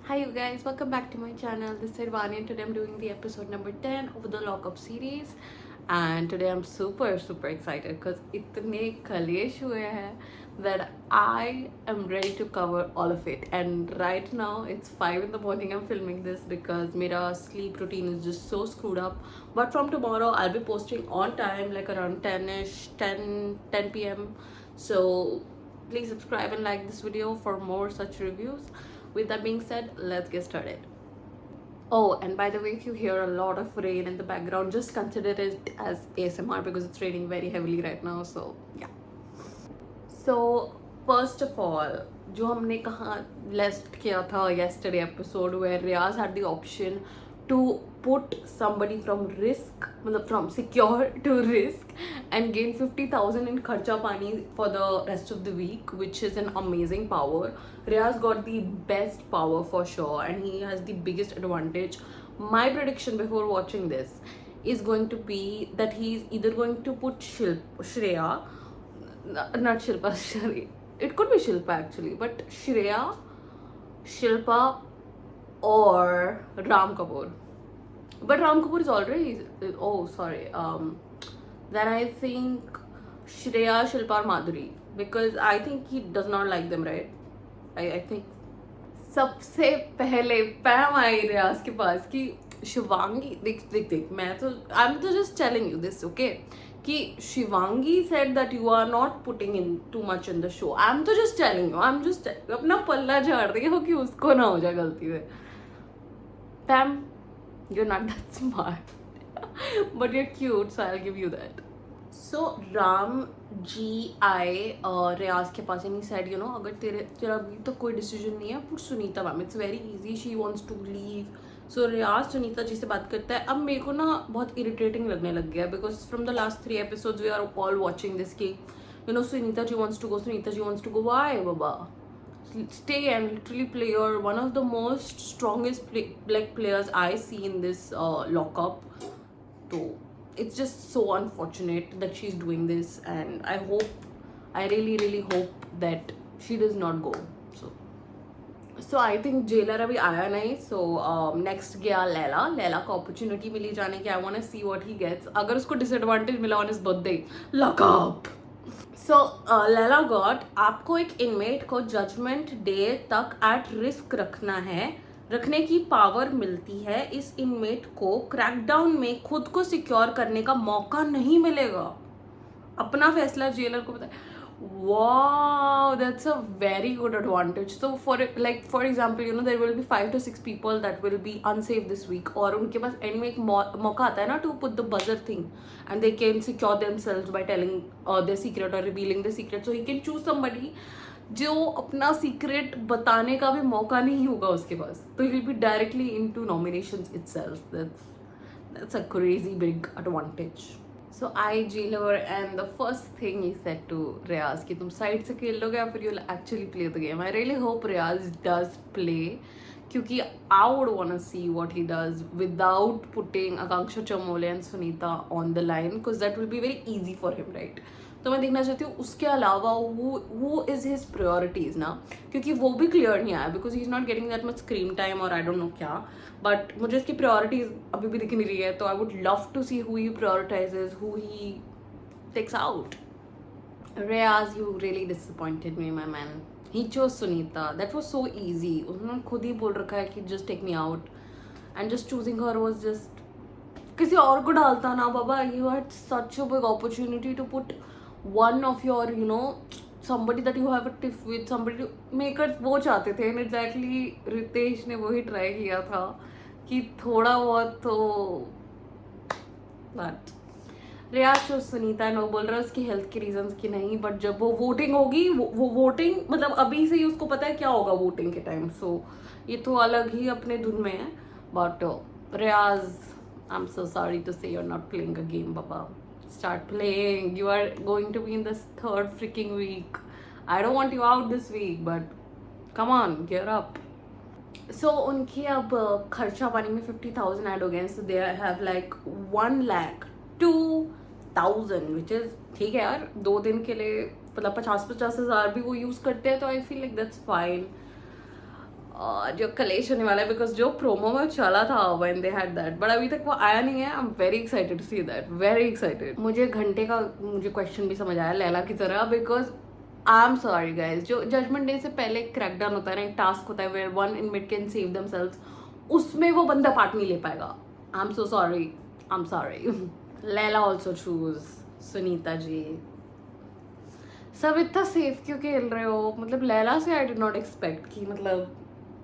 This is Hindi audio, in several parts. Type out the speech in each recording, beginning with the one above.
Hi you guys, welcome back to my channel. This is Irvani and today I'm doing the episode number 10 of the Lockup series. And today I'm super excited because itne kalesh hue hain that I am ready to cover all of it. And right now it's 5 in the morning I'm filming this because mera sleep routine is just so screwed up. But from tomorrow I'll be posting on time like around 10ish, 10 p.m. So please subscribe and like this video for more such reviews. With that being said, let's get started. Oh, and by the way, if you hear a lot of rain in the background, just consider it as ASMR because it's raining very heavily right now. So, yeah. So, first of all, जो हमने कहा left किया था yesterday episode where Riaz had the option to put somebody from risk, मतलब from secure to risk and gain 50,000 in kharcha pani for the rest of the week, which is an amazing power. Riaz got the best power for sure and he has the biggest advantage. My prediction before watching this is going to be that he's either going to put Shreya, not Shilpa, sorry. It could be Shilpa actually, but Shreya, Shilpa, or Ram Kapoor. But Ram Kapoor is already. Oh, sorry. Then I think Shreya, Shilpa, or Madhuri because I think he does not like them, right? I think. सबसे पहले पैम आई रियाज के पास कि शिवांगी देख देख देख मैं तो आई एम तो just telling you this okay कि Shivangi said that you are not putting in too much in the show I am तो just telling you I am just अपना पल्ला झाड़ रही हो कि उसको ना हो जाए गलती से पैम you're not that smart but you're cute so I'll give you that. So Ram जी आए रियाज के पास and he said you know अगर तेरा अभी तक कोई डिसीजन नहीं है put Sunita ma'am it's very easy she wants to leave. So Riyaz Sunita ji से बात करता है. अब मेरे को ना बहुत इरिटेटिंग लगने लग गया because from the last 3 episodes we are all watching this की you know Sunita ji wants to go Sunita ji wants to go why बाबा stay and literally play your one of the most strongest players I see in this lockup. So it's just so unfortunate that she's doing this and I really hope that she does not go. So I think jailer अभी आया नहीं. So next गया लैला को opportunity मिली जाने की. I want to see what he gets. अगर उसको disadvantage मिला on his birthday, lock up. So Laila got आपको एक इनमेट को जजमेंट डे तक एट रिस्क रखने की पावर मिलती है. इस इनमेट को क्रैकडाउन में खुद को सिक्योर करने का मौका नहीं मिलेगा. अपना फैसला जेलर को बताए. Wow, that's a very good advantage. So for example, you know there will be 5 to 6 people that will be unsafe this week और उनके पास एंड में एक मौका आता है ना to put the buzzer thing and they can secure themselves by telling their secret or revealing the secret. So he can choose somebody जो अपना सीक्रेट बताने का भी मौका नहीं होगा उसके पास. तो he will be directly into nominations itself. That's a crazy big advantage. So I jailer and the first thing he said to Riaz कि तुम साइड से खेल लोगे या फिर you'll actually play the game. I really hope Riaz does play क्योंकि I would want to see what he does without putting Akanksha Chamole and Sunita on the line because that will be very easy for him, right? तो मैं देखना चाहती हूँ उसके अलावा वो इज हिज प्रायोरिटीज ना क्योंकि वो भी क्लियर नहीं आया because he is not getting that much screen time और आई डोंट नो क्या. बट मुझे इसकी प्रायोरिटीज अभी भी दिख नहीं रही है. तो I would love to see who he prioritises who he takes out. Reyes, you really disappointed me, my man. He chose Sunita. That was so easy. उन्होंने खुद ही बोल रखा है कि just take me out. And just choosing her was just किसी और को डालता ना बाबा. You had such a big opportunity to put one of your, you know, somebody that you have a tiff with, somebody to make it. वो चाहते थे and exactly रितेश ने वही ट्राई किया था कि थोड़ा बहुत तो but रियाज जो सुनीता है वो बोल रहा है उसकी हेल्थ के रीजंस की नहीं. बट जब वो वोटिंग होगी वो वोटिंग मतलब अभी से ही उसको पता है क्या होगा वोटिंग के टाइम. सो ये तो अलग ही अपने धुन में है. But Riyaz I am so sorry to say you are not playing a game बाबा. Start playing. You are going to be in this 3rd freaking week. I don't want you out this week, but come on, gear up. So उनके अब खर्चा पानी में 50,000 ऐड हो गए. So they have like 1,02,000 which is ठीक है यार. 2 दिन के लिए मतलब 50,000 भी वो यूज करते हैं तो I feel like that's fine. जो कलेश होने वाला है, बिकॉज जो प्रोमो में चला था when they had that, but अभी तक वो आया नहीं है. I am very excited to see that, very excited. मुझे घंटे का क्वेश्चन भी समझ आया लैला की तरह, because I am sorry guys, जो जजमेंट डे से पहले क्रैकडाउन होता है ना, एक टास्क होता है where one inmate can save themselves, उसमें वो बंदा पार्ट नहीं ले पाएगा. I am so sorry, I am sorry. Laila also choose Sunita ji. सब इतना सेफ क्यों खेल रहे हो? मतलब लैला से आई डिड नॉट एक्सपेक्ट कि मतलब,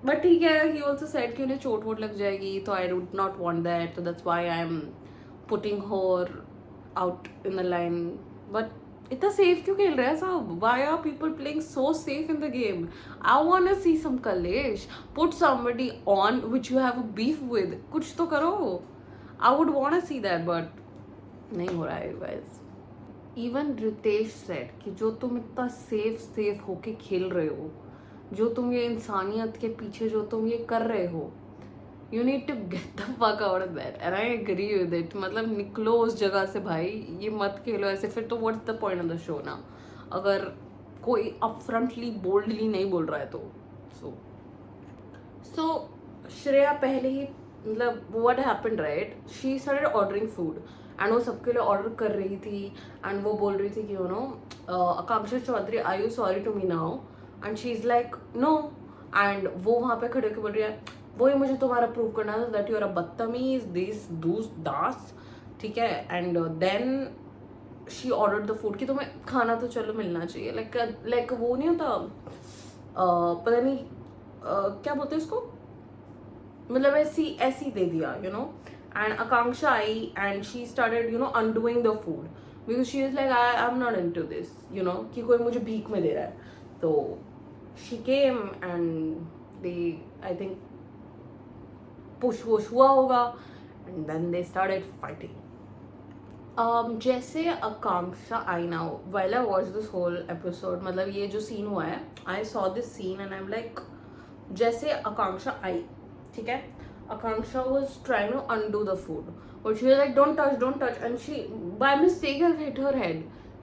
बट ठीक है. ही ऑल्सो सेड कि उन्हें चोट वोट लग जाएगी, तो I would not want that, तो that's why I am putting her out in the line. But इतना सेफ क्यों खेल रहे हैं सब? Why are people playing so safe in the game? I want to see some कलेश. Put somebody on which you have a beef with. कुछ तो करो. I would want to see that, but नहीं हो रहा है गाइस. इवन रितेश सेड कि जो तुम इतना सेफ होके खेल रहे हो, जो तुम ये इंसानियत के पीछे जो तुम ये कर रहे हो, you need to get the fuck out of that. And I agree with it. मतलब निकलो उस जगह से भाई, ये मत खेलो ऐसे. फिर तो what's the point of the show ना, अगर कोई अपफ्रंटली बोल्डली नहीं बोल रहा है तो. सो श्रेया पहले ही, मतलब what happened right, she started ordering food and वो सबके लिए ऑर्डर कर रही थी. एंड वो बोल रही थी कि you know, Akanksha Chaudhary, I you sorry to me now? And she is like no. एंड वो वहाँ पे खड़े होकर बोल रही है, वही मुझे तुम्हारा प्रूव करना था दैट यू आर अ बदतमीज दिस दूस दास. ठीक है. And then she order the food कि तुम्हें खाना तो चलो मिलना चाहिए. लाइक वो नहीं होता, पता नहीं क्या बोलते हैं इसको, मतलब ऐसी दे दिया, you know. And Akanksha I and she started you know undoing the food, because she is like I am not into this, you know, कि कोई मुझे भीख में दे रहा है. तो she came and they, I think push वुश हुआ होगा and then they started fighting. जैसे Akanksha I now, while I watch this whole episode, मतलब ये जो सीन हुआ है, I saw this scene and I am like, जैसे आकांक्षा आई, ठीक है, आकांक्षा was trying to undo the food, but she was like don't touch, and she by mistake has hit her head.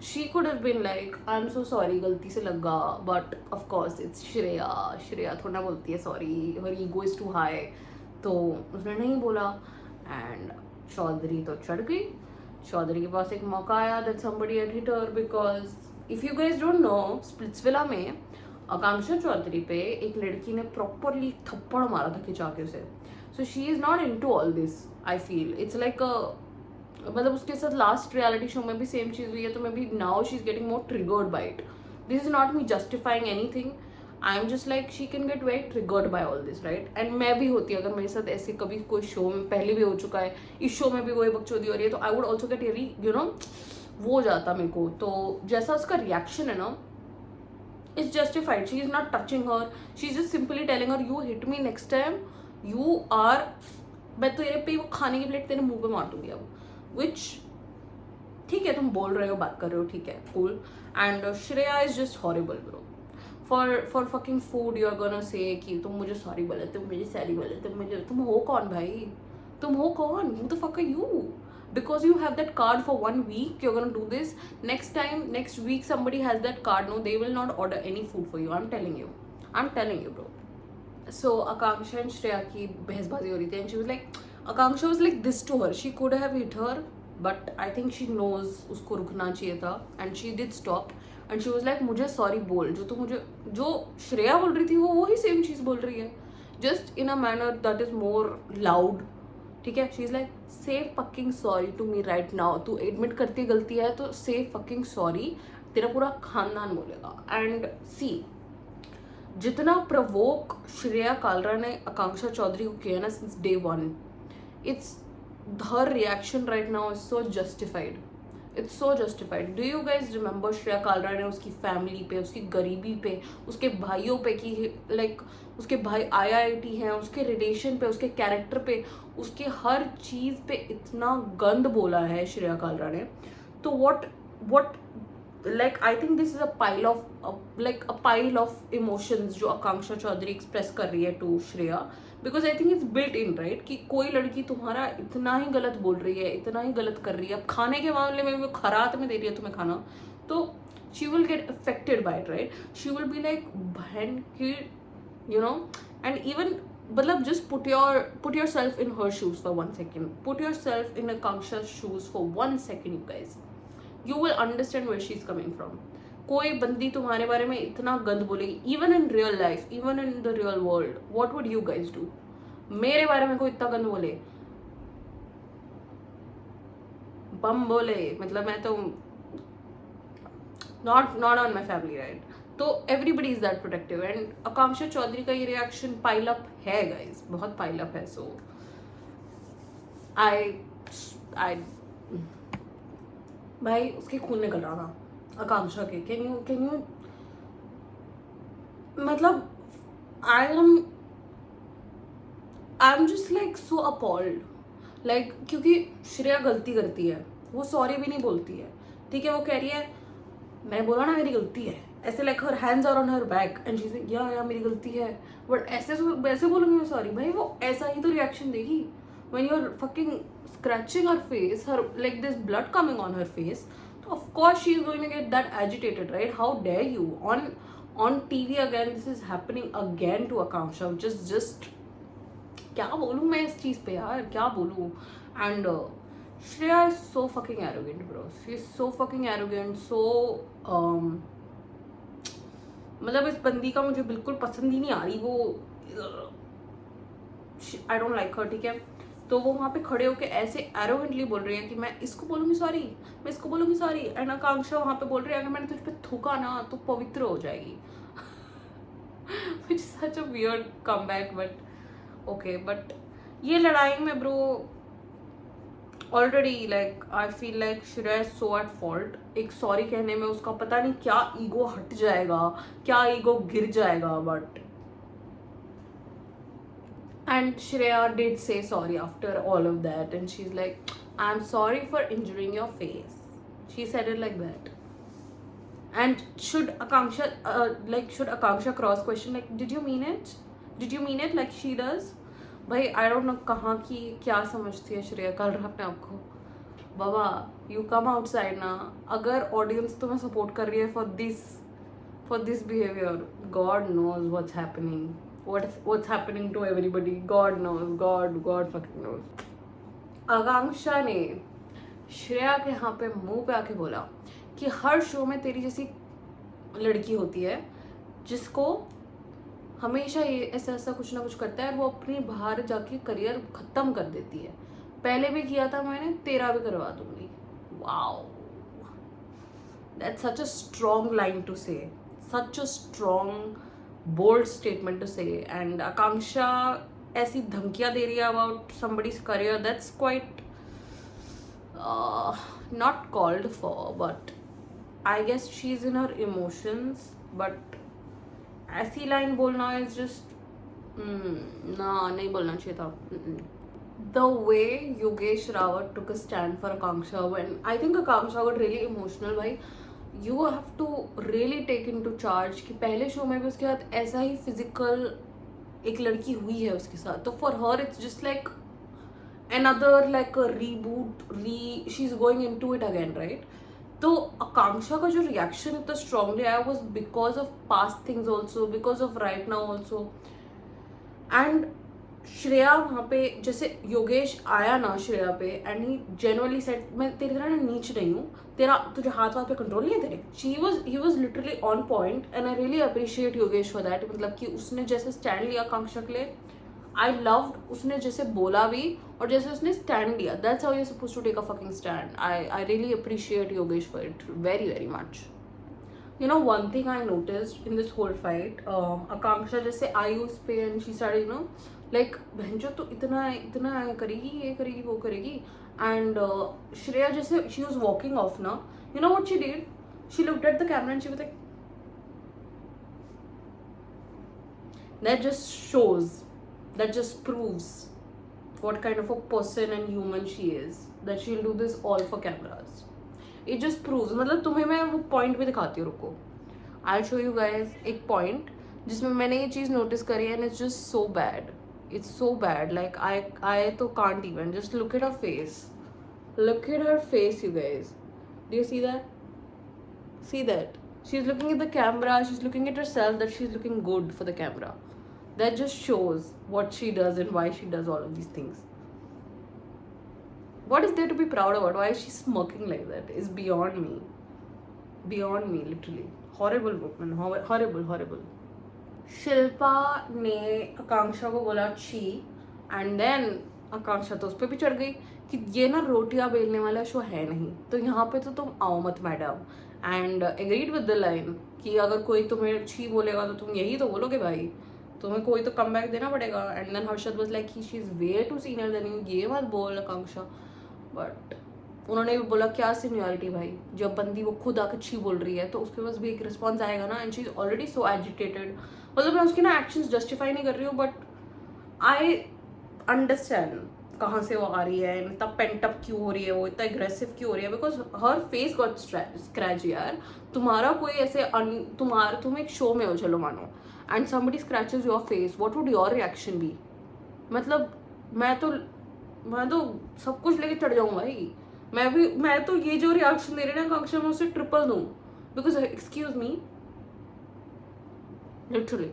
She could have been like I'm so sorry, गलती से लगा, but of course it's Shreya थोड़ा ना बोलती है sorry, her ego is too high, तो उसने नहीं बोला. एंड चौधरी तो चढ़ गई. चौधरी के पास एक मौका आया that somebody had hit her, because if you guys don't know, Splitsvilla में आकांक्षा चौधरी पे एक लड़की ने प्रॉपरली थप्पड़ मारा था खिंचा के उसे. So she is not into all this, I feel. It's like मतलब उसके साथ लास्ट रियलिटी शो में भी सेम चीज़ हुई है, तो may be now she is getting more triggered by it. This is not me justifying anything. I am just like she can get very triggered by all this, right. And मैं भी होती अगर मेरे साथ ऐसे कभी कोई शो में, पहले भी हो चुका है, इस शो में भी वही बकचोदी हो रही है, तो I would also get very you know, वो हो जाता मेरे को. तो जैसा उसका रिएक्शन है ना, it's justified. She is not touching her, she's just simply telling her you hit me next time, you are, मैं तेरे पे वो खाने की प्लेट तेरे मुंह पे मार दूंगी अब. which ठीक है, तुम बोल रहे हो, बात कर रहे हो, ठीक है, cool. and Shreya is just horrible bro. for fucking food you are gonna say कि तुम मुझे सॉरी बोले, तुम मुझे सॉरी बोले, तुम हो कौन भाई? तुम हो कौन? who the fuck are you? Because you have that card for 1 week, you're gonna do this. Next week somebody has that card, no, they will not order any food for you. I'm telling you bro. So Akanksha and Shreya की बहसबाजी हो रही थी, and she was like, Akanksha was like this to her, she could have hit her, but I think she knows उसको रुकना चाहिए था, and she did stop, and she was like मुझे सॉरी बोल. जो श्रेया बोल रही थी वो वही सेम चीज़ बोल रही है, just in a manner that is more loud. ठीक है. She is like say fucking sorry to me right now. तू एडमिट करती गलती है तो से फकिंग सॉरी, तेरा पूरा खानदान बोलेगा. एंड सी, जितना प्रवोक श्रेया कालरा ने आकांक्षा चौधरी को किया ना since day one, it's her reaction right now is so justified. It's so justified. Do you guys remember Shreya Kalra ने उसकी फैमिली पे, उसकी गरीबी पे, उसके भाइयों पे, कि लाइक उसके भाई IIT हैं, उसके रिलेशन पे, उसके कैरेक्टर पे, उसके हर चीज़ पे इतना गंद बोला है श्रेया कालरा ने. तो what like I think this is a pile of emotions जो आकांक्षा चौधरी एक्सप्रेस कर रही है to Shreya, because I think it's built in right, कि कोई लड़की तुम्हारा इतना ही गलत बोल रही है, इतना ही गलत कर रही है, अब खाने के मामले में वो खरात में दे रही है तुम्हें खाना, तो she will get affected by it, right. She will be like बहन की you know. And even मतलब just put yourself in her shoes for 1 second, put yourself in Akanksha's shoes for 1 second, you guys. You will understand where she's coming from. कोई बंदी तुम्हारे बारे में इतना गंद बोलेगी, even in real life, even in the real world, what would you guys do? मेरे बारे में कोई इतना गंद बोले, बम बोले, मतलब मैं तो not on my family, right? तो everybody is that protective, and आकांक्षा चौधरी का ये रिएक्शन पाइल अप है गाइस, बहुत पाइल अप है. सो I भाई उसके खून निकल रहा था आकांक्षा के. कैन यू मतलब आई am just like so appalled. Like क्योंकि श्रेया गलती करती है, वो सॉरी भी नहीं बोलती है, ठीक है. वो कह रही है मैं बोला ना मेरी गलती है, ऐसे like her hands are on her back and she saying या मेरी गलती है, बट ऐसे बोलूंगी मैं सॉरी. भाई वो ऐसा ही तो रिएक्शन देगी when you're fucking scratching her face, her like there's blood coming on her face, so of course she's going to get that agitated, right? How dare you on TV again, this is happening again to Akanksha, which is just क्या बोलूँ मैं इस चीज़ पे यार, क्या बोलूँ. And Shreya is so fucking arrogant bro, she is so fucking arrogant. So मतलब इस बंदी का मुझे बिल्कुल पसंद ही नहीं आ रही. वो आई डोंट लाइक हर, ठीक है. तो वो वहाँ पे खड़े होके ऐसे एरोगेंटली बोल रही है कि मैं इसको बोलूँगी सॉरी, मैं इसको बोलूँगी सॉरी. एंड आकांक्षा वहाँ पे बोल रही है अगर मैंने तुझ पे थूका ना तो पवित्र हो जाएगी. which is such a weird comeback, but okay. But ये लड़ाई में bro already like I feel like Shreya is so at fault. एक सॉरी कहने में उसका पता नहीं क्या ईगो हट जाएगा, क्या ईगो गिर जाएगा. But and Shreya did say sorry after all of that, and she's like I'm sorry for injuring your face. She said it like that. And should Akanksha cross question like did you mean it like she does? भाई आई डोंट नो कहाँ की क्या समझती है श्रेया. कल रहा अपने आप को बाबा यू कम आउटसाइड ना. अगर ऑडियंस तुम्हें सपोर्ट कर रही है for this behaviour, God knows what's happening, what's happening to everybody. God knows, God fucking knows. Akanksha ने श्रेया के यहाँ पे मुंह पे आके बोला कि हर शो में तेरी जैसी लड़की होती है जिसको हमेशा ये ऐसा कुछ ना कुछ करता है और वो अपनी बाहर जाके करियर खत्म कर देती है. पहले भी किया था मैंने, तेरा भी करवा दूंगी. Wow, that's such a strong line to say, such a strong bold statement to say. And Akanksha ऐसी धमकियां दे रही है about somebody's career, that's quite not called for, but I guess she's in her emotions. But ऐसी लाइन बोलना is just ना, नहीं बोलना चाहिए था. The way Yogesh Rawat took a stand for Akanksha, when I think Akanksha got really emotional, भाई you have to really take into charge कि पहले शो में भी उसके साथ ऐसा ही फिजिकल एक लड़की हुई है उसके साथ. तो for her it's just like another like a reboot, she's going into it again, right? तो आकांक्षा का जो रिएक्शन इतना स्ट्रांगली आया was because of past things also, because of right now also. And Shreya वहाँ पे जैसे योगेश आया ना श्रेया पे एंड ही जेन्युइनली सेड मैं तेरी तरह ना नीच नहीं हूँ, तेरा तुझे हाथ पे कंट्रोल नहीं है तेरे. He was literally on point and I really appreciate Yogesh for that. मतलब कि उसने जैसे स्टैंड लिया आकांक्षा के लिए, आई लव्ड. उसने जैसे बोला भी और जैसे उसने स्टैंड लिया, that's how you are supposed to take a fucking stand. I really appreciate Yogesh for it very very much. You know, one thing I noticed in this whole fight, Akanksha जैसे आई उस पे and she started, you know, like बहनचोद तो इतना करेगी, ये करेगी, वो करेगी. And Shreya जैसे she was walking off ना, you know what she did? She looked at the camera and she was like, that just shows, that just proves what kind of a person and human she is, that she'll do this all for cameras. It just proves. मतलब तुम्हें मैं वो पॉइंट भी दिखाती हूँ, रुको. I'll show you guys एक पॉइंट जिसमें मैंने ये चीज़ नोटिस करी है and it's just so bad. It's so bad. Like I तो can't even. Just look at her face. Look at her face, you guys. Do you see that? See that? She's looking at the camera. She's looking at herself that she's looking good for the camera. that just shows what she does and why she does all of these things. What is there to be proud about? Why is she smirking like that? Is beyond me. Beyond me, literally. Horrible woman. Horrible, horrible. Shilpa ने आकांक्षा को बोला छी, एंड देन आकांक्षा तो उस पर भी चढ़ गई कि ये ना रोटियां बेलने वाला शो है नहीं, तो यहाँ पे तो तुम आओ मत madam. And agreed with the line कि अगर कोई तुम्हें छी बोलेगा तो तुम यही तो बोलोगे भाई, तुम्हें कोई तो कम बैक देना पड़ेगा. And then Harshad was like she is way too senior than you, ये मत बोल आकांक्षा. बट उन्होंने भी बोला क्या सीनियरिटी भाई, जब बंदी वो खुद आकर छी बोल रही है तो उसके पास भी एक रिस्पॉन्स आएगा ना. And she is already so agitated. मतलब मैं उसकी ना एक्शंस जस्टिफाई नहीं कर रही हूँ, बट आई अंडरस्टैंड कहाँ से वो आ रही है, इतना पेंटअप क्यों हो रही है, वो इतना एग्रेसिव क्यों हो रही है. Because her face got scratch यार. तुम्हारा कोई ऐसे तुम एक शो में हो चलो मानो, and somebody scratches your face, what would your reaction be. मतलब मैं तो सब कुछ लेके चढ़ जाऊँ भाई. मैं तो ये जो रिएक्शन दे रही ना आकांक्षा, मैं उसे ट्रिपल दूँ. Because excuse me, literally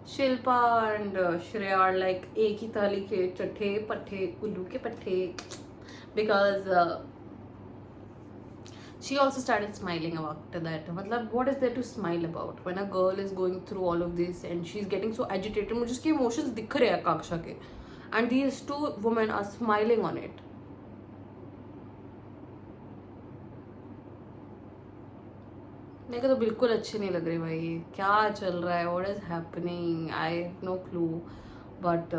Shilpa and Shreya are like एक ही थाली के चट्टे पट्टे उल्लू के पट्टे. Because she also started smiling after that. मतलब what is there to smile about when a girl is going through all of this and she's getting so agitated. मुझे उसके emotions दिख रहे हैं आकांक्षा के, and these two women are smiling on it. मेरे को तो बिल्कुल अच्छे नहीं लग रहे भाई. क्या चल रहा है, what is happening, I have no clue. But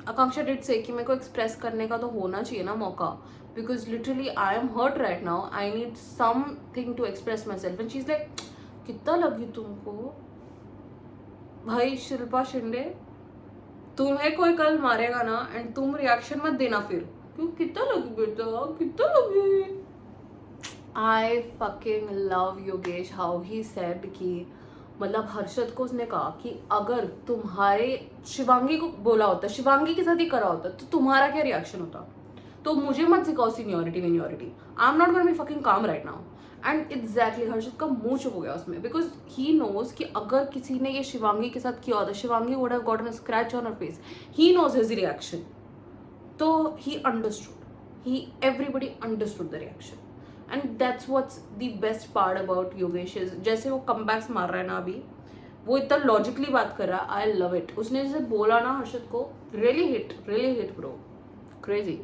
Akanksha did से कि मेरे को एक्सप्रेस करने का तो होना चाहिए ना मौका, because literally I am hurt right now, I need something to express myself. And she is like कितना लगी तुमको भाई शिल्पा शिंदे, तुम्हें कोई कल मारेगा ना एंड तुम रिएक्शन मत देना फिर, क्यों कितना लगी बेटा कितना लगी. I fucking love Yogesh how he said कि मतलब हर्षद को उसने कहा कि अगर तुम्हारे शिवांगी को बोला होता, शिवांगी के साथ ही करा होता, तो तुम्हारा क्या रिएक्शन होता. तो मुझे मत सिखाओ सीनियोरिटी वीनियोरिटी. I am not gonna be fucking calm right now. And exactly Harshad का मुंह चुप हो गया उसमें, बिकॉज ही नोज कि अगर किसी ने ये शिवांगी के साथ किया होता, Shivangi would have gotten a scratch on her face. He knows his reaction. तो he understood, he everybody understood the reaction. And that's what's the best part about Yogesh. जैसे वो कमबैक्स मार रहा है ना अभी, वो इतना लॉजिकली बात कर रहा है. I love it. उसने जैसे बोला ना हर्षद को, really hit bro, crazy.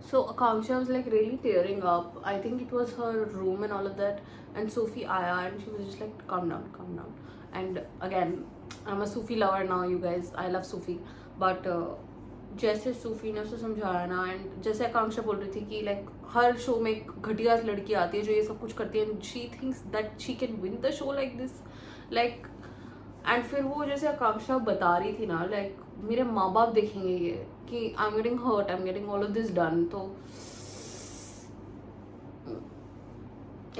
So Akanksha was like really tearing up. I think it was her room and all of that. And Sophie Aya, and she was just like, calm down. And again, I'm a Sufi lover now, you guys. I love Sufi. But जैसे सूफी ने उसे समझाया ना, एंड जैसे आकांक्षा बोल रही थी कि लाइक हर शो में एक घटिया लड़की आती है जो ये सब कुछ करती है, and she thinks that she can win the show like this, like. And फिर वो जैसे आकांक्षा बता रही थी ना, लाइक मेरे माँ बाप देखेंगे ये कि I am getting hurt, I am getting all of this done. तो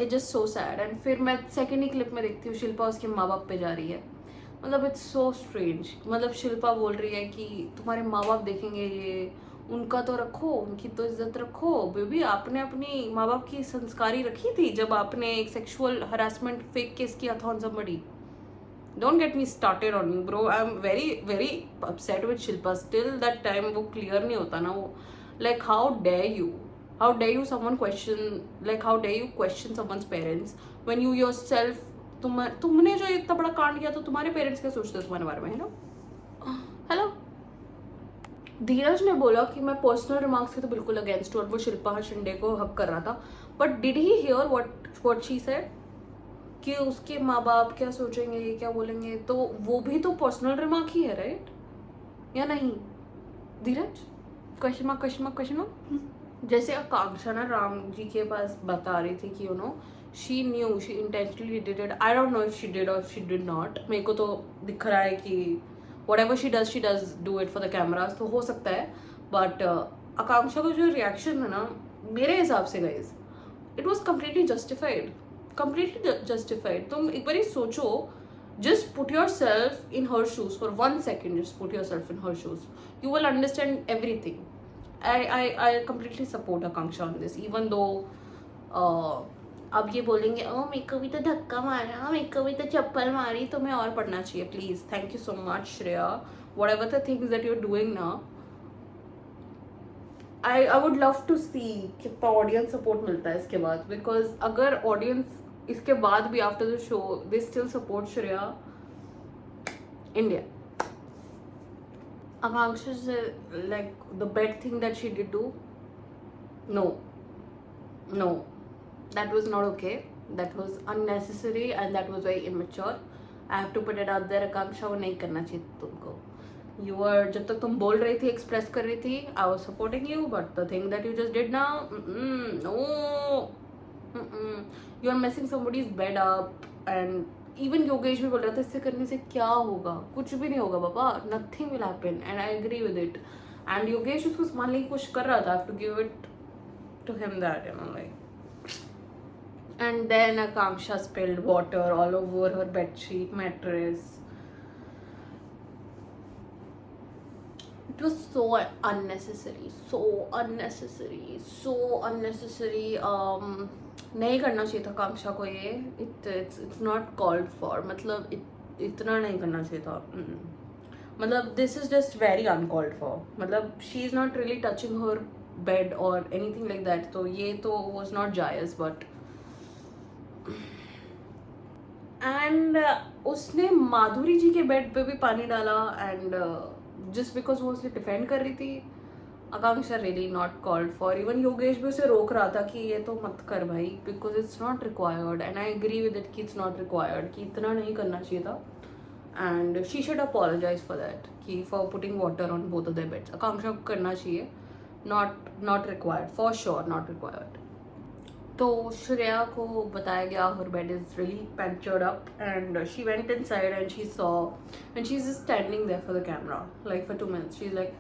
it just so sad. And फिर मैं सेकेंड ही क्लिप में देखती हूँ शिल्पा उसके माँ बाप पे जा रही है. मतलब इट्स सो स्ट्रेंज. मतलब शिल्पा बोल रही है कि तुम्हारे माँ बाप देखेंगे ये, उनका तो रखो, उनकी तो इज्जत रखो. बेबी आपने अपनी माँ बाप की संस्कारी रखी थी जब आपने एक सेक्सुअल हरासमेंट फेक केस किया था on somebody. Don't get me started on you, bro. I'm very upset with Shilpa. Still that time वो clear नहीं होता ना वो. Like how dare you someone question, like how dare you question someone's parents when you yourself, तुमने जो इतना बड़ा कांड किया तो तुम्हारे पेरेंट्स क्या सोचते हैं तुम्हारे बारे में, है ना. हेलो. धीरज ने बोला कि मैं पर्सनल रिमार्क्स के तो बिल्कुल अगेंस्ट हूँ, और वो शिल्पा शिंदे को हक कर रहा था. But did he here what she said कि उसके माँ बाप क्या सोचेंगे, क्या बोलेंगे, तो वो भी तो पर्सनल रिमार्क ही है राइट, या नहीं धीरज. Question mark. जैसे आकांक्षा ना राम जी के पास बता रही थी कि she knew, she intentionally did it. I don't know if she did और शी डिड नॉट. मेरे को तो दिख रहा है कि whatever she does do it for the cameras, तो हो सकता है. बट आकांक्षा का जो रिएक्शन है ना, मेरे हिसाब से guys it was completely justified. तुम एक बार सोचो, just put yourself in her shoes for 1 second. Just put yourself in her shoes, you will understand everything. I completely support Akanksha on this, even though अब ये बोलेंगे ओ मेरे को भी तो धक्का मारा, मेरे को भी तो चप्पल मारी, तुम्हें और पढ़ना चाहिए please. Thank you so much Shreya. Whatever the things that you're doing now, I would love to see कितना ऑडियंस सपोर्ट मिलता है इसके बाद. बिकॉज अगर ऑडियंस इसके बाद भी after the show they still support Shreya, India. Akanksha said, like, the bad thing that she did do, no, that was not okay. That was unnecessary and that was very immature. I have to put it out there. Akanksha, वो नहीं करना चाहिए तुमको. You were, जब तक तुम बोल रही थी, एक्सप्रेस कर रही थी, I was supporting you, but the thing that you just did now, no, you are messing somebody's bed up. And even Yogesh भी बोल रहा था इससे करने से क्या होगा, कुछ भी नहीं होगा बाबा, nothing will happen. And I agree with it. And Yogesh उसको संभालने की कोशिश कर रहा था. I have to give it to him that, you know, like. And then Akanksha spilled water all over her bedsheet, mattress. It was so unnecessary, so unnecessary, so unnecessary. नहीं करना चाहिए था Akanksha को ये. It's not called for. मतलब इतना नहीं करना चाहिए था. मतलब this is just very uncalled for. मतलब she is not really touching her bed or anything like that. तो ये तो was not जायज़. But and उसने माधुरी जी के बेड पे भी पानी डाला. and just because वो उसे डिफेंड कर रही थी. Akanksha really not called for. Even Yogesh भी उसे रोक रहा था कि ये तो मत कर भाई, because it's not required. And I agree with it कि it's not required, कि इतना नहीं करना चाहिए था. And she should apologize for that, कि for putting water on both of their beds. Akanksha को करना चाहिए. Not required, for sure not required. तो श्रेया को बताया गया her bed is really punctured up, and she went inside and she saw, and she's just standing there for the camera like for 2 minutes. She's like,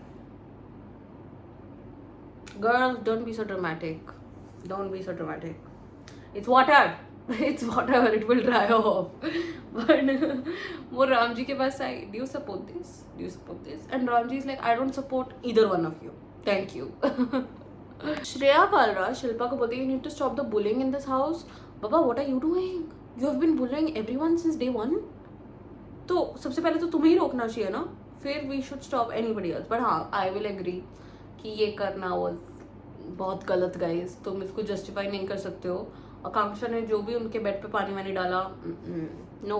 girl, don't be so dramatic. Don't be so dramatic. It's water. It's water. It will dry off. But वो राम जी के पास आई. Do you support this? Do you support this? And Ram ji is like, I don't support either one of you. Thank you. Shreya Kalra, Shilpa को बोलती है, you need to stop the bullying in this house. Baba, what are you doing? You have been bullying everyone since day one. तो सबसे पहले तो तुम्हें ही रोकना चाहिए ना. फिर we should stop anybody else. But हाँ, I will agree कि ये करना was बहुत गलत गाइस. तुम इसको जस्टिफाई नहीं कर सकते हो. Akanksha ने जो भी उनके बेड पे पानी वानी डाला, नो.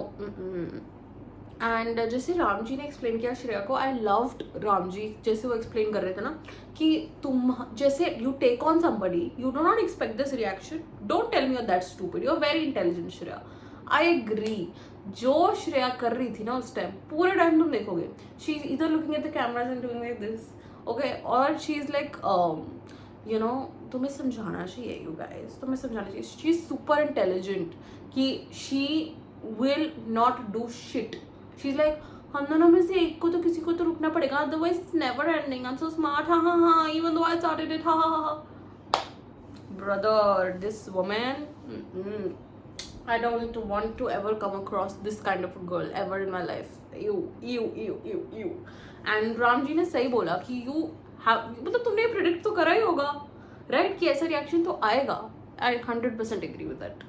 एंड जैसे राम जी ने एक्सप्लेन किया श्रेया को, आई लव्ड राम जी जैसे वो एक्सप्लेन कर रहे थे ना, कि तुम जैसे you take on somebody, you do not expect this reaction. Don't tell me that stupid, you are very intelligent Shreya. I agree. जो श्रेया कर रही थी ना उस टाइम, पूरे टाइम तुम देखोगे शी इज इधर looking at the cameras and doing like this, okay. और she is like, you know, तुम्हें समझाना चाहिए यू गाइस, तुम्हें समझाना चाहिए. शी इज सुपर इंटेलिजेंट कि she will not do shit. She is like, हम दोनों में से एक को तो किसी को तो रुकना पड़ेगा, otherwise it's never ending. I am so smart, हाँ हाँ हाँ, even though I started it, हाँ हाँ हाँ. Brother, this woman, I don't want to ever come across this kind of a girl ever in my life. You. And Ram ji ने सही बोला कि you have, मतलब तुमने प्रेडिक्ट तो करा ही होगा, राइट, कि ऐसा रिएक्शन तो आएगा. I 100% agree with that.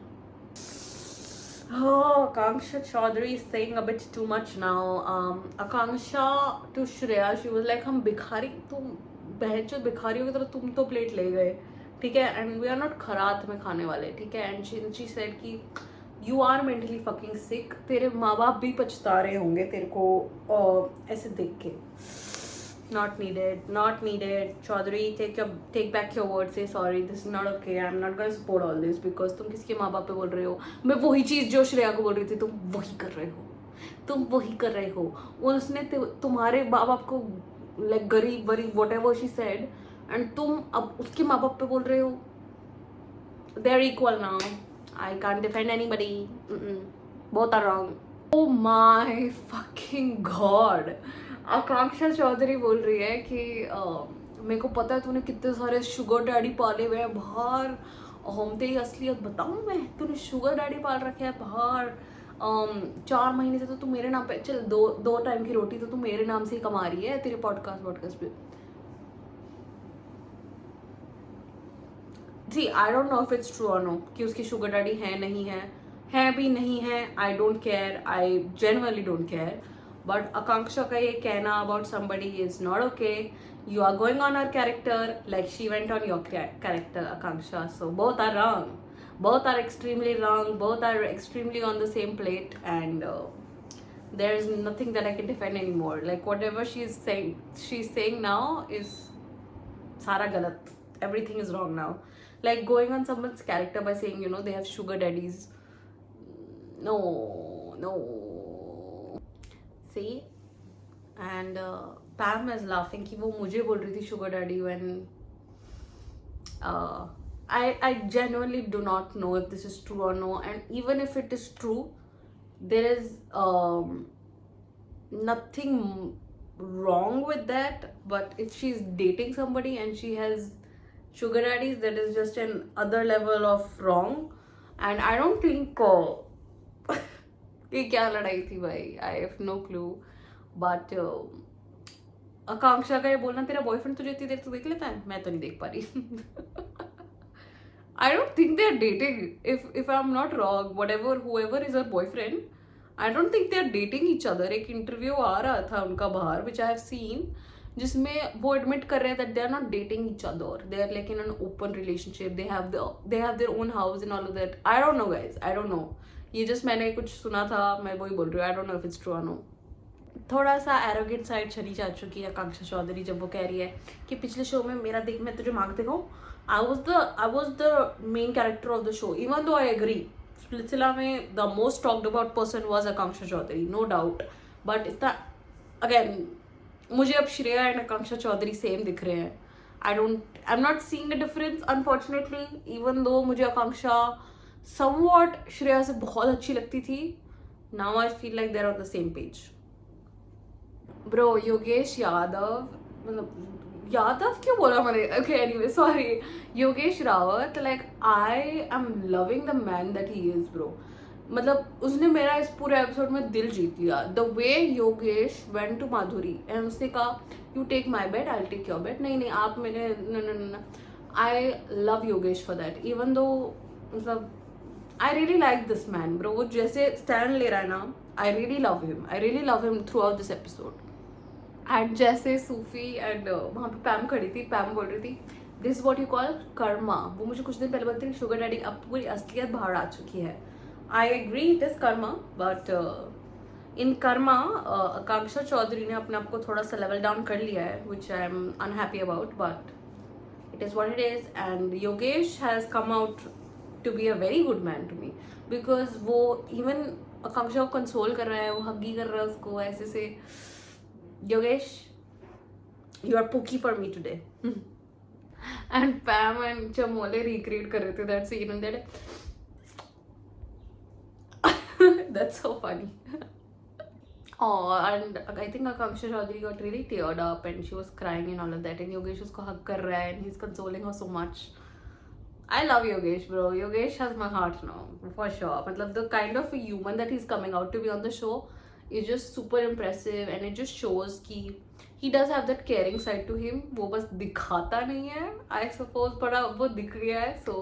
Oh, Akanksha Chaudhary is saying a bit too much now. Akanksha to Shreya, she was like, हम भिखारी, तुम बहन चो भिखारी हो की तरह तुम तो प्लेट ले गए, ठीक है, एंड वी आर नॉट खरात में खाने वाले, ठीक है. एंड शी सेड कि you are mentally fucking sick. तेरे माँ बाप भी पछता रहे होंगे तेरे को ऐसे देख के. Not needed. Chaudhary, take back your words. Say sorry. This is not okay. I'm not going to support all this because तुम किसके माँ बाप पे बोल रहे हो. मैं वही चीज़ जो श्रेया को बोल रही थी, तुम वही कर रहे हो. उसने तुम्हारे माँ बाप को like गरीब whatever she said, and तुम अब उसके माँ बाप पे बोल रहे हो. They're equal now. I can't defend anybody. Both are wrong. Oh my fucking god. आकांक्षा चौधरी बोल रही है कि मेरे को पता है तूने कितने सारे शुगर डैडी पाले हुए हैं बाहर. हम तेरी असलियत बताऊं मैं, तूने शुगर डैडी पाल रखे हैं बाहर. 4 महीने से तो तू मेरे नाम पे, चल दो टाइम की रोटी तो तू मेरे नाम से ही कमा रही है तेरे पॉडकास्ट पे. See I don't know if it's true और नो कि उसकी शुगर डैडी है भी नहीं है, I don't care, I genuinely don't care. But Akanksha का ये कहना about somebody is not okay. You are going on her character like she went on your character, Akanksha. So both are wrong. Both are extremely wrong. Both are extremely on the same plate, and there is nothing that I can defend anymore. Like whatever she's saying now is sara galat. Everything is wrong now. Like going on someone's character by saying, you know, they have sugar daddies. No, no. See, and Pam is laughing कि वो मुझे बोल रही थी sugar daddy when I genuinely do not know if this is true or no, and even if it is true, there is nothing wrong with that. But if she's dating somebody and she has sugar daddies, that is just an other level of wrong. And I don't think ये क्या लड़ाई थी भाई, I have no clue. But Akanksha का ये बोलना तेरा बॉयफ्रेंड तुझे इतनी देर तो देख लेता है, मैं तो नहीं देख पा रही. I don't think they are dating. If I am not wrong, whatever whoever is her boyfriend, I don't think they are dating each other. एक इंटरव्यू आ रहा था उनका बाहर विच आई हैव सीन, जिसमें वो एडमिट कर रहे हैं that they are not dating each other, they are like in an open relationship, they have their own house and all of that. I don't know guys, I don't know. ये जस्ट मैंने कुछ सुना था, मैं वही बोल रही हूँ. I don't know if it's true और नो. थोड़ा सा एरोगेंट साइड चली जा चुकी है आकांक्षा चौधरी जब वो कह रही है कि पिछले शो में मेरा देख, मैं तुझे मांग दिखाऊं, I was the main character of the show. Even though I agree, सिलसिला में the most talked about person was Akanksha Chaudhary, no doubt. But इतना अगेन मुझे अब श्रेया एंड आकांक्षा चौधरी सेम दिख रहे हैं. I am not seeing a difference unfortunately. Even though मुझे आकांक्षा समवॉट श्रेया से बहुत अच्छी लगती थी, now I feel like they are on the same page. Bro Yogesh Yadav, मतलब यादव क्यों बोला मैंने, okay anyway sorry, Yogesh Rawat, like I am loving the man that he is bro. मतलब उसने मेरा इस पूरे एपिसोड में दिल जीत लिया. The way Yogesh went to Madhuri and उसने कहा you take my bed, I take your bed, नहीं आप मेरे, न. I love Yogesh for that. Even though मतलब I really like this man bro. वो जैसे स्टैंड ले रहा है ना, I really love him throughout this episode. And जैसे सूफी एंड वहाँ पे पैम खड़ी थी, पैम बोल रही थी this what you call Karma. वो मुझे कुछ दिन पहले बोलती थी शुगर डैडी, अब पूरी असलियत बाहर आ चुकी है. I agree it is karma, but in karma Akanksha Chaudhary ने अपने आप को थोड़ा सा लेवल डाउन कर लिया है, which I am unhappy about, but it is what it is. And Yogesh has come out to be a very good man to me, because वो इवन आकांक्षा को कंसोल कर रहा है, वो हगी कर रहा है उसको ऐसे से. Yogesh, you are pooky for me today. And Pam and Chamole recreate कर रहे थे that scene and they're like that's so funny. Oh, and I think Akanksha Chaudhary got really teared up and she was crying and all of that, and Yogesh उसको hug कर रहा है and he's consoling her so much. I love Yogesh bro. Yogesh has my heart now for sure. मतलब the kind of a human that he's coming out to be on the show is just super impressive, and it just shows कि he does have that caring side to him. वो बस दिखाता नहीं है I suppose, पर अब वो दिख गया है, so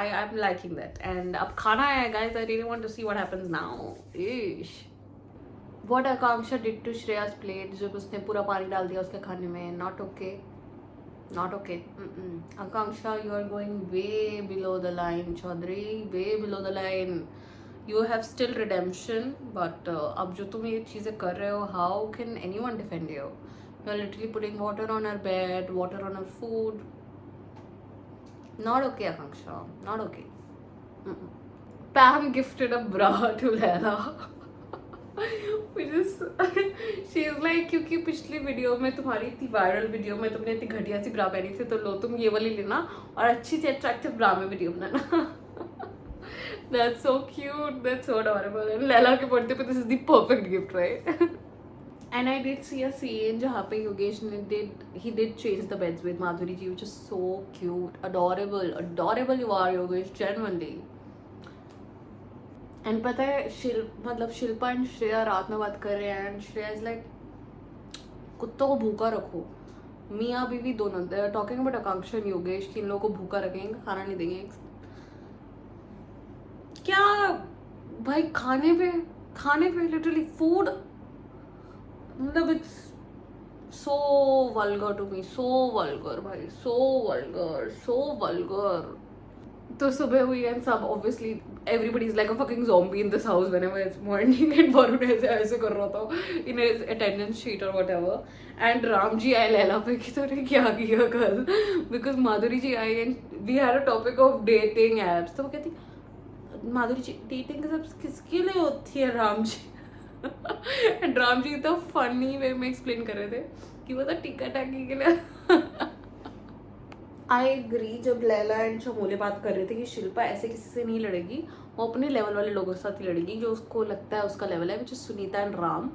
I'm liking that. And अब खाना आया guys, I really want to see what happens now. Ish. What Akanksha did to Shreya's plate, जब उसने पूरा पानी डाल दिया उसके खाने में, not okay. Not okay. Akanksha, you are going way below the line, Chaudhary, way below the line. You have still redemption, but अब जो तुम ये चीज़ें कर रहे हो, how can anyone defend you? You are literally putting water on her bed, water on her food. Not okay, Akanksha. Not okay. Pam gifted a bra to Laila. Which is she is like, क्योंकि पिछली वीडियो में तुम्हारी इतनी वायरल वीडियो में तुमने इतनी घटिया सी ब्रा पहनी थी, तो लो तुम ये वाली लेना और अच्छी सी अट्रैक्टिव ब्रा में video banana. That's so cute. That's so adorable. And Laila के बर्थडे पे this is the perfect gift, right? And I did see a scene जहाँ पे योगेश ने did change the beds with Madhuri ji, which is so cute, adorable you are Yogesh, genuinely. And पता है शिल्पा and श्रेया रात में बात कर रहे हैं, and श्रेया is like कुत्तों को भूखा रखो. मियाँ बीवी दोनों, they are talking about Akanksha and Yogesh कि इन लोगों को भूखा रखेंगे, खाना नहीं देंगे। क्या भाई, खाने पे लिटरली फूड, मतलब it's so vulgar to me, so vulgar भाई, so vulgar, so vulgar. तो सुबह हुई एंड सब obviously everybody is like a fucking zombie in this house whenever it's morning and Varun ऐसे कर रहा था इन हिज अटेंडेंस शीट और व्हाटएवर एंड राम जी आए लैला पे कि तूने क्या किया कल, बिकॉज माधुरी जी आई and we had a topic of dating apps. तो वो कहती माधुरी जी डेटिंग एप्स किसके लिए होती है राम जी एंड राम जी तो फनी वे में एक्सप्लेन कर रहे थे कि वो तो टिकट टाकी के लिए। आई एग्री, जब लैला एंड चमोले बात कर रहे थे कि शिल्पा ऐसे किसी से नहीं लड़ेगी, वो अपने लेवल वाले लोगों के साथ ही लड़ेगी जो उसको लगता है उसका लेवल है, which is Sunita and Ram,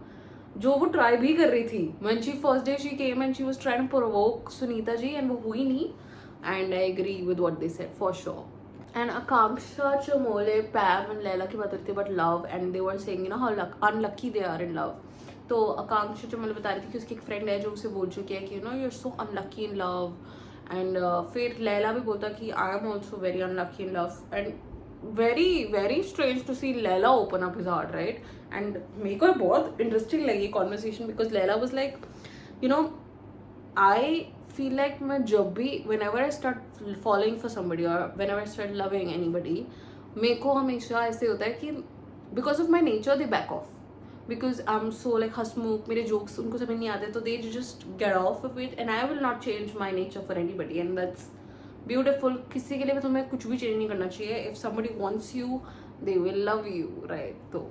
जो वो ट्राई भी कर रही थी when she first day she came and she was trying to provoke Sunita ji and वो हुई नहीं। And I agree with what they said for sure. And Akanksha Chamole Pam and Laila की बात करती थी but love, and they were saying you know how unlucky they are in love. तो आकांक्षा चमोले बता रही थी कि उसकी एक फ्रेंड है जो उसे बोल चुकी है कि you know you are so unlucky in love. And फिर लैला भी बोलता कि I am also very unlucky in love, and very very strange to see Laila open up his heart, right. And मेरे को बहुत इंटरेस्टिंग लगी conversation because Laila was like you know I feel like मैं जब भी whenever I start falling for somebody or whenever I start loving anybody, मेरे को हमेशा ऐसे होता है कि because of my nature they back off, because I'm so like हंसमुख, मेरे jokes उनको समझ नहीं आते तो they just get off of it and I will not change my nature for anybody and that's beautiful. किसी के लिए भी तुम्हें कुछ भी change नहीं करना चाहिए. If somebody wants you they will love you, right? तो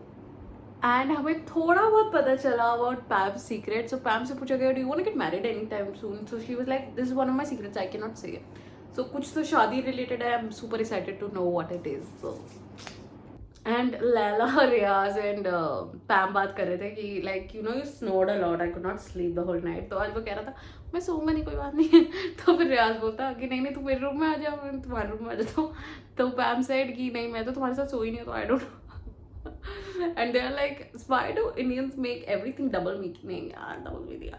एंड हमें थोड़ा बहुत पता चला अबाउट पैम सीक्रेट. सो पैम से पूछा गया do you want to get married any time soon. So she was like this is one of my secrets I can not say. So कुछ तो शादी रिलेटेड है. I am super excited to know what it is. So and Laila Riyaz and Pam बात कर रहे थे कि like you know you snored a lot, I could not sleep the whole night. तो आज वो कह रहा था मैं सोऊंगा नहीं, कोई बात नहीं. तो फिर रियाज बोलता कि नहीं नहीं तू मेरे रूम में आ जा, मैं तुम्हारे रूम में आ जाता हूँ. तो पैम सेड कि नहीं मैं तो तुम्हारे साथ सोई नहीं हूँ तो I don't. And they're like, why do Indians make everything double meaning? Double meaning.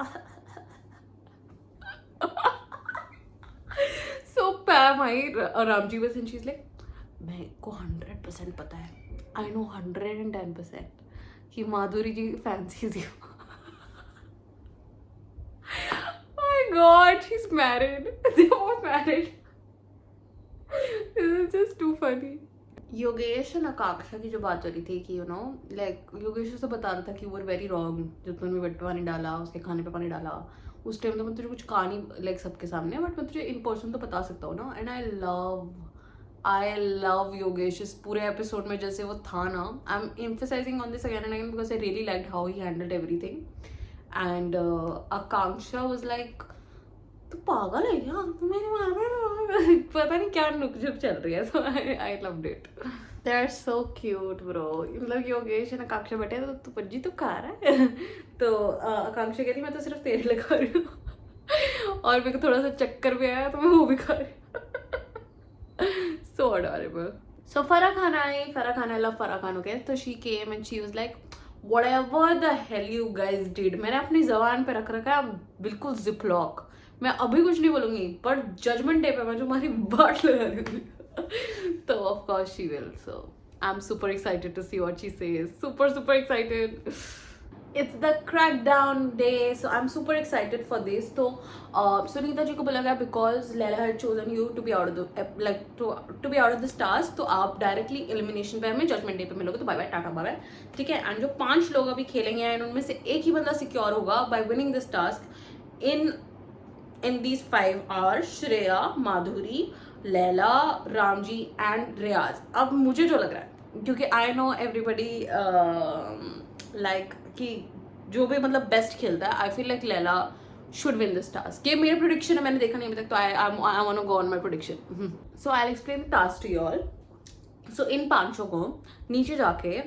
So Pam आई रामजी बस and she's like, मेरे को 100% पता है. I know 110% कि माधुरी जी fancies you. My God, she's married. They were married. This is just too funny. Yogesh और आकांक्षा की जो बात हो रही थी कि यू नो लाइक योगेश उसे बता रहा था कि वो वेरी रॉन्ग, जब तुमने पानी डाला उसके खाने पे पानी डाला उस टाइम तो मैं तुझे कुछ कहा नहीं लाइक सबके सामने, बट मैं तुझे इन पर्सन तो बता सकता हूँ ना. एंड आई लव योगेश इस पूरे एपिसोड में जैसे वो था ना. I am emphasising on this again and again because I really like how he handled everything. And Akanksha was like तो पागल है क्या मेरे पता नहीं क्या नुकझुक चल रही है. So I loved it. They are so cute bro. मतलब योगेश और आकांक्षा बैठे तो पज्जी तो खा रहा है. तो आकांक्षा कहती मैं तो सिर्फ तेरे लगा रही हूँ और मेरे को थोड़ा सा चक्कर भी आया तो मैं वो भी खा रही हूँ. So adorable. So Farah Khan आई. Farah Khan, I love Farah Khan. Okay तो she came and she was like whatever the hell you guys did. मैंने अपनी जबान पे रख रखा है बिल्कुल जिप लॉक. मैं अभी कुछ नहीं बोलूंगी बट जजमेंट डे पे मैं तुम्हारी बाट लगा दूंगी. तो of course she will. So I am super excited to see what she says. Super excited. It's the crackdown day so I am super excited for this. तो सुनीता जी को बोला गया because Laila had chosen you to be out of the like to be out of this task. तो आप डायरेक्टली एलिमिनेशन पे हमें जजमेंट डे पे मिलोगे. तो बाय बाय टाटा बाय बाय. ठीक है. एंड जो 5 लोग अभी खेलेंगे एंड उनमें से एक ही बंदा सिक्योर होगा by winning this task in these 5 hours. Shreya, Madhuri, Laila, Ramji and Riyaz. अब मुझे जो लग रहा है क्योंकि आई नो एवरीबडी लाइक कि जो भी मतलब बेस्ट खेलता है आई feel like Laila should win this task. ये मेरा प्रोडिक्शन है, मैंने देखा नहीं अभी तक तो I want to go on my prediction. So I will explain the task to you all. So in 5 को नीचे जाके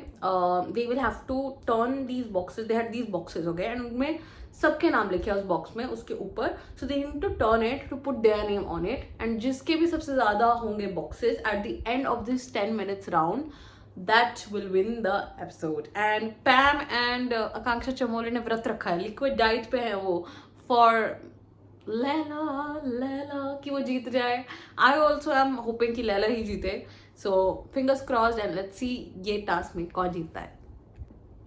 they will have to turn these boxes. They had these boxes okay and उनमें सबके नाम लिखे हैं उस बॉक्स में उसके ऊपर. So they need to turn it to put their name on it and जिसके भी सबसे ज्यादा होंगे boxes at the end of this 10 minutes round that will win the episode. And Pam and Akanksha Chamole ने व्रत रखा है, लिक्विड डाइट पे है वो फॉर लैला लैला कि वो जीत जाए. आई ऑल्सो एम होपिंग कि लैला ही जीते. So fingers crossed and let's see ये टास्क में कौन जीतता है.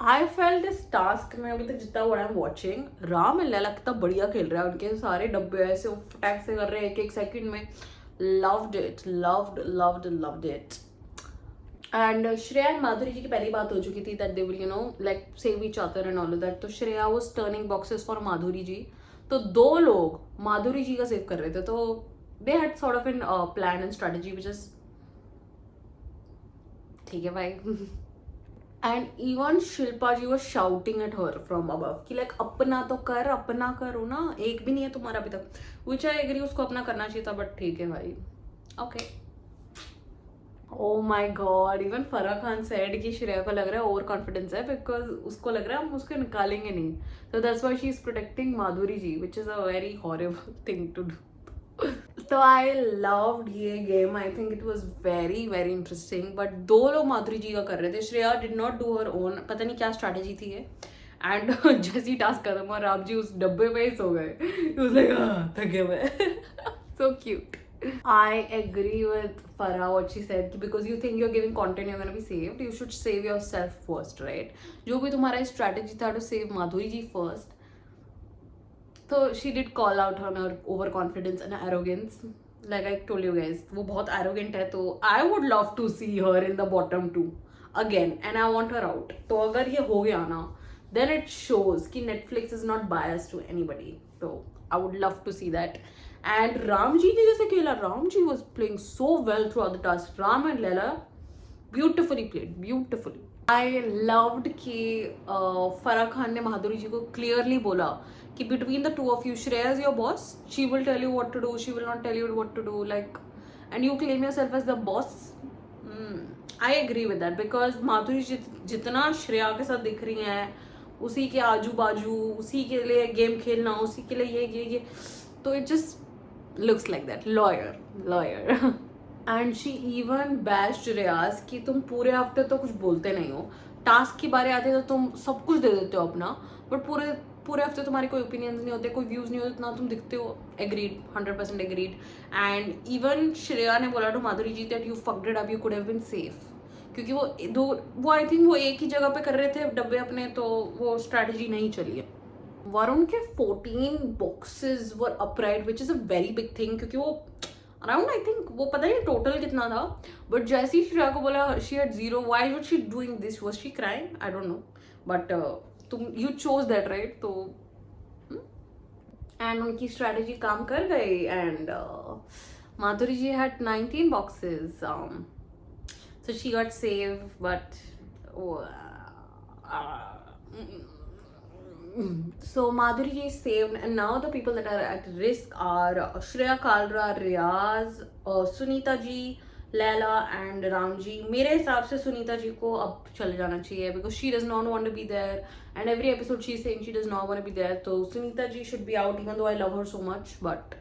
आई फेल्ट दिस टास्क में अभी तक जितना what I am watching, Ram and Laila कितना बढ़िया खेल रहा है. उनके सारे डब्बे ऐसे फटाक से कर रहे हैं एक एक सेकंड में. Loved it, loved it. And Shreya and Madhuri ji की पहली बात हो चुकी थी that they will like save each other and all of that. तो Shreya was turning boxes for Madhuri ji. तो दो लोग माधुरी जी का सेव कर रहे थे. तो they had sort of an plan and strategy which is ठीक है भाई. And even Shilpa ji was shouting at her from above कि लाइक अपना तो कर, अपना करो ना, एक भी नहीं है तुम्हारा अभी तक. विच आई एग्री, उसको अपना करना चाहिए था. बट ठीक है भाई, okay. Oh my God, even Farah Khan said कि श्रेया को लग रहा है ओवर कॉन्फिडेंस है बिकॉज उसको लग रहा है हम उसको निकालेंगे नहीं. तो that's why she is protecting Madhuri ji which is a very horrible thing to do. तो आई लव्ड ये game. I think it was very very interesting. But दो लोग माधुरी जी का कर रहे थे. Shreya did not do her own, पता नहीं क्या स्ट्रैटेजी थी ये. एंड जैसी टास्क खत्म हुआ राम जी उस डब्बे पे ही सो गए. थके हुए. So cute. I agree with Farah what she said because you think you're giving content, you're gonna be saved. You should save yourself first, right? जो भी तुम्हारा strategy था to save Madhuri ji first. So she did call out on her overconfidence and arrogance. Like I told you guys, वो बहुत arrogant है. तो I would love to see her in the bottom two again, and I want her out. तो अगर ये हो गया ना, then it shows कि Netflix is not biased to anybody. So I would love to see that. And Ramji ने जैसे खेला, Ramji was playing so well throughout the task. Ram and Leila beautifully played, beautifully. I loved कि फराह खान ने माधुरी जी को clearly बोला कि between the two of you, Shreya is your boss. She will tell you what to do. She will not tell you what to do. Like, and you claim yourself as the boss. I agree with that because माधुरी जितना श्रेया के साथ दिख रही हैं, उसी के आजू बाजू, उसी के लिए गेम खेलना, उसी के लिए ये तो it just looks like that. Lawyer. And she even bashed रियाज कि तुम पूरे हफ्ते तो कुछ बोलते नहीं हो, टास्क की बारी आती है तो तुम सब कुछ दे देते हो अपना, बट पूरे हफ्ते तुम्हारे कोई ओपिनियंस नहीं होते, कोई व्यूज नहीं होते, इतना तुम दिखते हो. Agreed, 100% agreed. And even Shreya ने बोला to Madhuri ji that you fucked it up, you could have been safe. क्योंकि वो आई थिंक वो एक ही जगह पे कर रहे थे डब्बे अपने, तो वो स्ट्रैटेजी नहीं चली है. वरुण के 14 boxes were upright which is a very big thing. क्योंकि वो अराउंड आई थिंक वो पता नहीं टोटल कितना था, बट जैसे ही श्रेया को बोला she had 0, why was she doing this, was she crying, I don't know. But तुम यू चोज दैट राइट. तो एंड उनकी स्ट्रैटेजी काम कर गई. And Madhuri ji had 19 boxes, so she got saved. But so Madhuri is saved, and now the people that are at risk are Shreya Kalra, Riyaz, Sunita ji, Laila and Ramji. मेरे हिसाब से सुनीता जी को अब चले जाना चाहिए because she does not want to be there, and every episode she's saying she does not want to be there. So Sunita ji should be out, even though I love her so much. But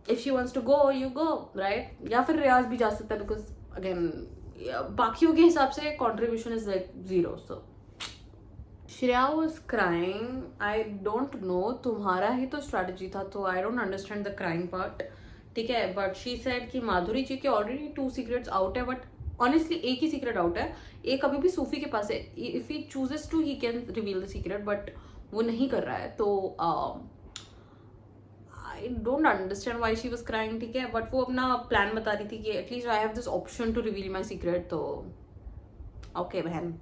if she wants to go, you go, right? या फिर रियाज भी जा सकता है because again बाकियों के हिसाब से contribution is like 0. So Shreya was crying. I don't know, तुम्हारा ही तो strategy था, तो I don't understand the crying part. ठीक है, but she said कि माधुरी जी के already 2 secrets out है, but honestly एक ही secret out है, एक अभी भी सूफी के पास है. If he chooses to, he can reveal the secret, but वो नहीं कर रहा है. तो I don't understand why she was crying. ठीक है, but वो अपना plan बता रही थी कि at least I have this option to reveal my secret. तो okay बहन.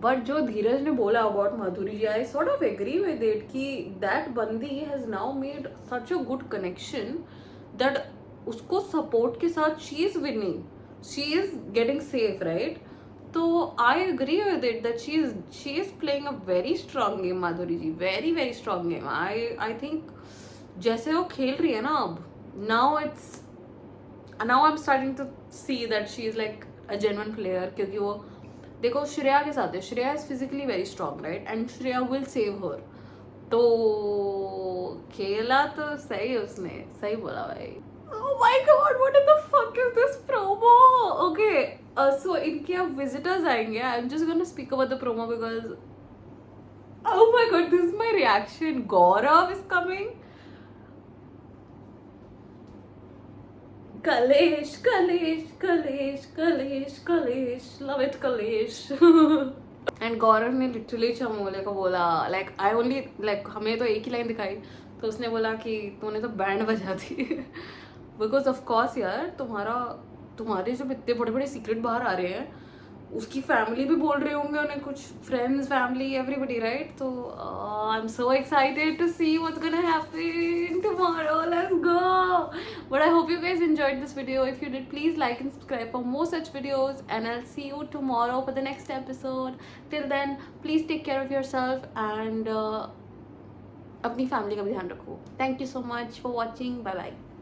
बट जो धीरज ने बोला about Madhuri ji, I sort of agree with it कि दैट बंदी has now made such a good connection that उसको सपोर्ट के साथ she is winning, she is getting safe, right. तो I agree with it that she is playing a very strong game. Madhuri ji very very strong game. I think जैसे वो खेल रही है ना अब, now I am starting to see that she is like a genuine player. क्योंकि वो देखो श्रेया के साथ है, Shreya is physically very strong, right, and Shreya will save her. तो खेला तो सही उसने, सही बोला भाई. Oh my god, what in the fuck is this promo? Okay, so इनके अब visitors आएंगे. I'm just gonna speak about the promo because oh my god, this is my reaction. Gaurav is coming. Kalesh, Kalesh, Kalesh, Kalesh, Kalesh, love it Kalesh. And Gaurav ने लिटरली चमोले को बोला, लाइक आई ओनली लाइक हमें तो एक ही लाइन दिखाई, तो उसने बोला कि तूने तो बैंड बजा दी. बिकॉज ऑफ कोर्स यार, तुम्हारे जब इतने बड़े बड़े सीक्रेट बाहर आ रहे हैं, उसकी फैमिली भी बोल रहे होंगे उन्हें, कुछ फ्रेंड्स, फैमिली, एवरीबडी, राइट? तो I am so excited to see what's gonna happen tomorrow. Let's go. But I hope you guys enjoyed this video. If you did, please like and subscribe for more such videos, and I'll see you tomorrow for the next episode. Till then, please take care of yourself and अपनी फैमिली का भी ध्यान रखो. Thank you so much for watching. Bye bye.